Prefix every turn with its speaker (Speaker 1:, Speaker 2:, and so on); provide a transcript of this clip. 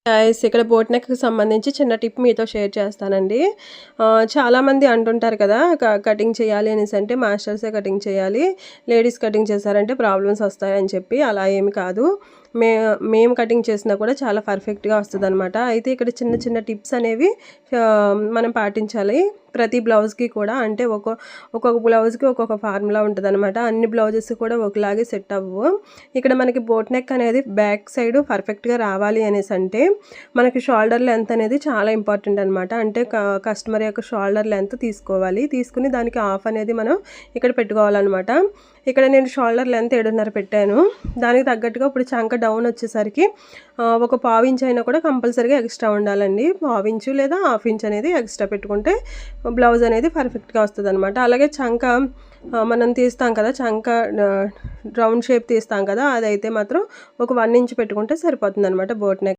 Speaker 1: Guys ఇక్కడ boat నెక్‌కి సంబంధించి చిన్న టిప్ మీతో షేర్ చేస్తానండి. చాలామంది అంటుంటారు కదా! కటింగ్ చేయాలి అనేసంటే మాస్టర్సే కటింగ్ చేయాలి. లేడీస్ కటింగ్ చేశారంటే ప్రాబ్లమ్స్ వస్తాయని చెప్పి. అలా ఏమి కాదు. మే మేము కటింగ్ చేసినా కూడా చాలా పర్ఫెక్ట్‌గా వస్తదనమాట. అయితే ఇక్కడ చిన్న చిన్న టిప్స్ అనేవి మనం పాటించాలి. ప్రతి బ్లౌజ్‌కి కూడా అంటే ఒక్కొక్క బ్లౌజ్‌కి ఒక్కొక్క ఫార్ములా ఉంటదనమాట. అన్ని బ్లౌజెస్ కూడా ఒకలాగే సెట్ అవ్వవు. ఇక్కడ మనకి బోట్ నెక్ అనేది బ్యాక్ సైడ్ పర్ఫెక్ట్‌గా రావాలి అనేసంటే మనకి షోల్డర్ లెంత్ అనేది చాలా ఇంపార్టెంట్ అనమాట. అంటే కస్టమర్ యొక్క షోల్డర్ లెంత్ తీసుకోవాలి. తీసుకుని దానికి హాఫ్ అనేది మనం ఇక్కడ పెట్టుకోవాలనమాట. ఇక్కడ నేను షోల్డర్ లెంత్ 7.5 పెట్టాను. దానికి తగ్గట్టుగా ఇప్పుడు చంక డౌన్ వచ్చేసరికి ఒక పావించ్ అయినా కూడా కంపల్సరీగా ఎక్స్ట్రా ఉండాలండి. పావించు లేదా హాఫ్ ఇంచ్ అనేది ఎక్స్ట్రా పెట్టుకుంటే బ్లౌజ్ అనేది పర్ఫెక్ట్‌గా వస్తదనమాట. అలాగే చంక మనం తీస్తాం కదా! చంక రౌండ్ షేప్ తీస్తాం కదా! అదైతే మాత్రం ఒక 1 ఇంచ్ పెట్టుకుంటే సరిపోతుందనమాట బోట్ నెక్.